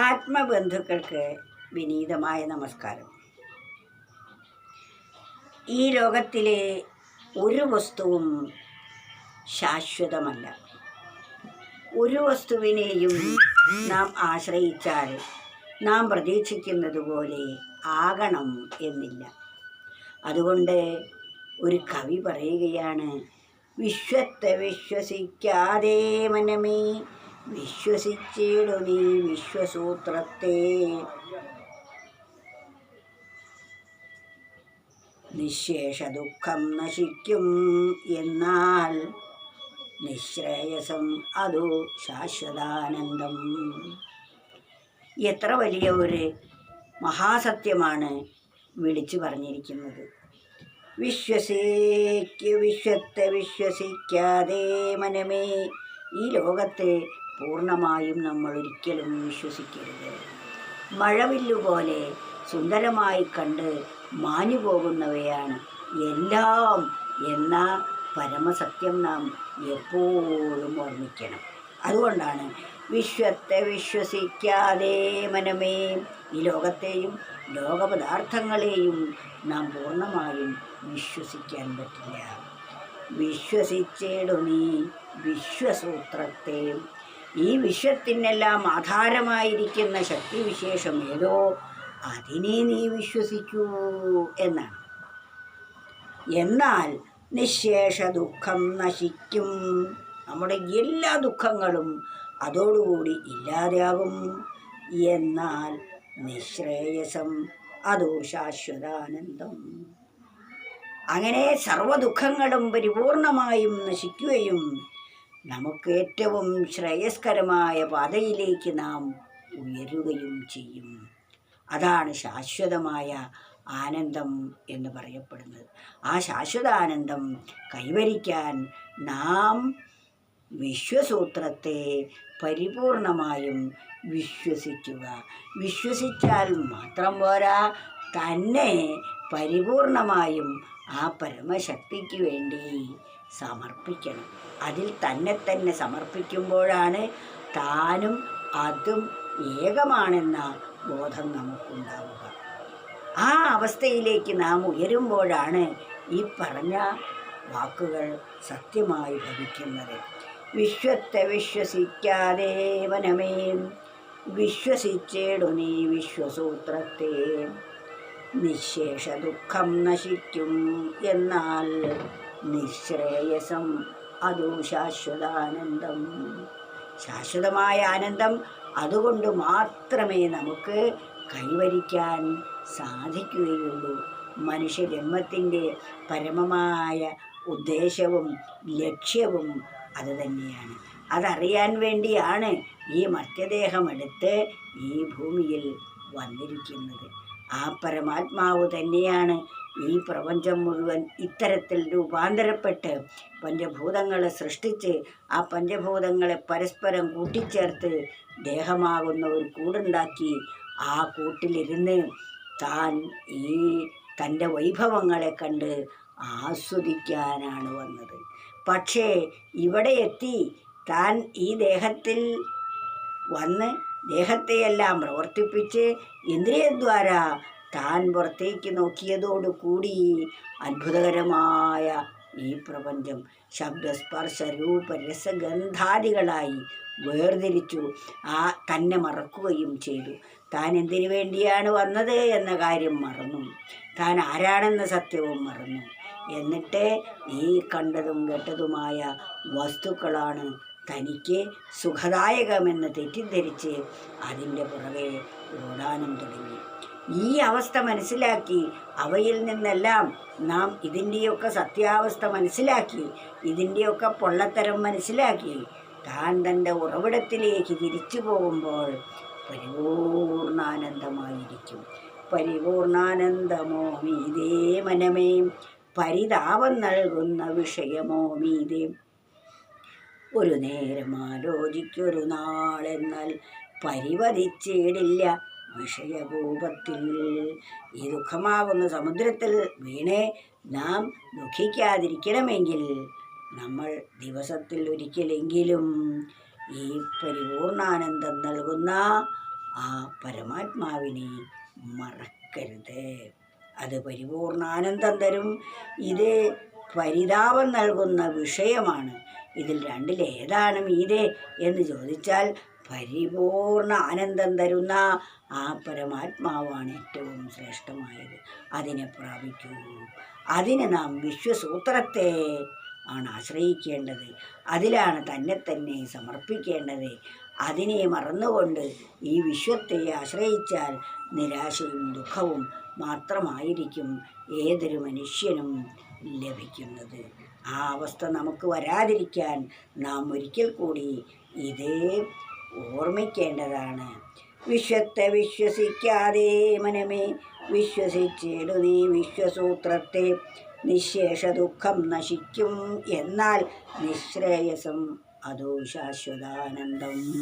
ആത്മബന്ധുക്കൾക്ക് വിനീതമായ നമസ്കാരം. ഈ ലോകത്തിലെ ഒരു വസ്തുവും ശാശ്വതമല്ല. ഒരു വസ്തുവിനെയും നാം ആശ്രയിച്ചാൽ നാം പ്രതീക്ഷിക്കുന്നത് പോലെ ആകണം എന്നില്ല. അതുകൊണ്ട് ഒരു കവി പറയുകയാണ്, വിശ്വത്തെ വിശ്വസിക്കാതെ മനമേ വിശ്വസിച്ചിടു നീ വിശ്വസൂത്രത്തെ. നിശേഷ ദുഃഖം നശിക്കും എന്നാൽ നിശ്രേയസം അതു ശാശ്വതാനന്ദം. എത്ര വലിയ ഒരു മഹാസത്യമാണ് വിളിച്ചു പറഞ്ഞിരിക്കുന്നത്. വിശ്വത്തെ വിശ്വസിക്കാതെ മനമേ, ഈ ലോകത്തെ പൂർണ്ണമായും നമ്മൾ ഒരിക്കലും വിശ്വസിക്കരുത്. മഴവില്ലുപോലെ സുന്ദരമായി കണ്ട് മാഞ്ഞു പോകുന്നവയാണ് എല്ലാം എന്ന പരമസത്യം നാം എപ്പോഴും ഓർമ്മിക്കണം. അതുകൊണ്ടാണ് വിശ്വത്തെ വിശ്വസിക്കാതെ മനമേ, ഈ ലോകത്തെയും ലോകപദാർത്ഥങ്ങളെയും നാം പൂർണ്ണമായും വിശ്വസിക്കാൻ പറ്റില്ല. വിശ്വസിച്ചിടു നീ വിശ്വസൂത്രത്തെ. ഈ വിശ്വത്തിനെല്ലാം ആധാരമായിരിക്കുന്ന ശക്തിവിശേഷം ഏതോ അതിനെ നീ വിശ്വസിക്കൂ എന്നാണ്. എന്നാൽ നിശേഷ ദുഃഖം നശിക്കും. നമ്മുടെ എല്ലാ ദുഃഖങ്ങളും അതോടുകൂടി ഇല്ലാതെയാകും. എന്നാൽ നിശ്രേയസം അതോ ശാശ്വതാനന്ദം. അങ്ങനെ സർവ്വദുഃഖങ്ങളും പരിപൂർണമായും നശിക്കുകയും നമുക്ക് ഏറ്റവും ശ്രേയസ്കരമായ പാതയിലേക്ക് നാം ഉയരുകയും ചെയ്യും. അതാണ് ശാശ്വതമായ ആനന്ദം എന്ന് പറയപ്പെടുന്നത്. ആ ശാശ്വതാനന്ദം കൈവരിക്കാൻ നാം വിശ്വസൂത്രത്തെ പരിപൂർണമായും വിശ്വസിക്കുക. വിശ്വസിച്ചാൽ മാത്രം പോരാ, തന്നെ പരിപൂർണമായും ആ പരമശക്തിക്ക് വേണ്ടി സമർപ്പിക്കണം. അതിൽ തന്നെ സമർപ്പിക്കുമ്പോഴാണ് താനും അതും ഏകമാണെന്ന ബോധം നമുക്കുണ്ടാവുക. ആ അവസ്ഥയിലേക്ക് നാം ഉയരുമ്പോഴാണ് ഈ പറഞ്ഞ വാക്കുകൾ സത്യമായി ഭവിക്കുന്നത്. വിശ്വത്തെ വിശ്വസിക്കാതെ മനമേ വിശ്വസിച്ചിടു നീ വിശ്വസൂത്രത്തെ. നിശേഷ ദുഃഖം നശിക്കും എന്നാൽ നിശ്രേയസം അതു ശാശ്വതാനന്ദം. ശാശ്വതമായ ആനന്ദം അതുകൊണ്ട് മാത്രമേ നമുക്ക് കൈവരിക്കാൻ സാധിക്കുകയുള്ളൂ. മനുഷ്യജന്മത്തിൻ്റെ പരമമായ ഉദ്ദേശവും ലക്ഷ്യവും അതുതന്നെയാണ്. അതറിയാൻ വേണ്ടിയാണ് ഈ മർത്യദേഹമെടുത്ത് ഈ ഭൂമിയിൽ വന്നിരിക്കുന്നത്. ആ പരമാത്മാവ് തന്നെയാണ് ഈ പ്രപഞ്ചം മുഴുവൻ ഇത്തരത്തിൽ രൂപാന്തരപ്പെട്ട് പഞ്ചഭൂതങ്ങളെ സൃഷ്ടിച്ച് ആ പഞ്ചഭൂതങ്ങളെ പരസ്പരം കൂട്ടിച്ചേർത്ത് ദേഹമാകുന്ന ഒരു കൂടുണ്ടാക്കി ആ കൂട്ടിലിരുന്ന് താൻ ഈ തൻ്റെ വൈഭവങ്ങളെ കണ്ട് ആസ്വദിക്കാനാണ് വന്നത്. പക്ഷേ ഇവിടെ എത്തി താൻ ഈ ദേഹത്തിൽ വന്ന് ദേഹത്തെയെല്ലാം പ്രവർത്തിപ്പിച്ച് ഇന്ദ്രിയദ്വാര താൻ പുറത്തേക്ക് നോക്കിയതോടുകൂടി അത്ഭുതകരമായ ഈ പ്രപഞ്ചം ശബ്ദസ്പർശ രൂപ രസഗന്ധാദികളായി വേർതിരിച്ചു. ആ തന്നെ മറക്കുകയും ചെയ്തു. താൻ എന്തിനു വേണ്ടിയാണ് വന്നത് എന്ന കാര്യം മറന്നു. താൻ ആരാണെന്ന സത്യവും മറന്നു. എന്നിട്ട് ഈ കണ്ടതും കേട്ടതുമായ വസ്തുക്കളാണ് തനിക്ക് സുഖദായകമെന്ന് തെറ്റിദ്ധരിച്ച് അതിൻ്റെ പുറകെ ഓടാനും തുടങ്ങി. ഈ അവസ്ഥ മനസ്സിലാക്കി അവയിൽ നിന്നെല്ലാം നാം ഇതിൻ്റെയൊക്കെ സത്യാവസ്ഥ മനസ്സിലാക്കി ഇതിൻ്റെയൊക്കെ പൊള്ളത്തരം മനസ്സിലാക്കി താൻ തൻ്റെ ഉറവിടത്തിലേക്ക് തിരിച്ചു പോകുമ്പോൾ പരിപൂർണാനന്ദമായിരിക്കും. പരിപൂർണാനന്ദമോ മീതേ മനമേ, പരിതാപം നൽകുന്ന വിഷയമോ മീതേ. ഒരു നേരം ആലോചിക്കൊരു നാളെന്നാൽ പരിവധിച്ചിടില്ല വിഷയകൂപത്തിൽ. ഈ ദുഃഖമാകുന്ന സമുദ്രത്തിൽ വീണേ നാം ദുഃഖിക്കാതിരിക്കണമെങ്കിൽ നമ്മൾ ദിവസത്തിൽ ഒരിക്കലെങ്കിലും ഈ പരിപൂർണാനന്ദം നൽകുന്ന ആ പരമാത്മാവിനെ മറക്കരുത്. അത് പരിപൂർണാനന്ദം തരും. ഇത് പരിതാപം നൽകുന്ന വിഷയമാണ്. ഇതിൽ രണ്ടിലേതാണ് മീതെ എന്ന് ചോദിച്ചാൽ പരിപൂർണ ആനന്ദം തരുന്ന ആ പരമാത്മാവാണ് ഏറ്റവും ശ്രേഷ്ഠമായത്. അതിനെ പ്രാപിക്കൂ. അതിന് നാം വിശ്വസൂത്രത്തെ ആണ് ആശ്രയിക്കേണ്ടത്. അതിലാണ് തന്നെ തന്നെ സമർപ്പിക്കേണ്ടത്. അതിനെ മറന്നുകൊണ്ട് ഈ വിശ്വത്തെ ആശ്രയിച്ചാൽ നിരാശയും ദുഃഖവും മാത്രമായിരിക്കും ഏതൊരു മനുഷ്യനും ലഭിക്കുന്നത്. ആ അവസ്ഥ നമുക്ക് വരാതിരിക്കാൻ നാം ഒരിക്കൽ കൂടി ഇത് ഓർമ്മിക്കേണ്ടതാണ്. വിശ്വത്തെ വിശ്വസിക്കാതെ മനമേ വിശ്വസിച്ചിടു നീ വിശ്വസൂത്രത്തെ. നിശേഷ ദുഃഖം നശിക്കും എന്നാൽ നിശ്രേയസം അതോ ശാശ്വതാനന്ദം.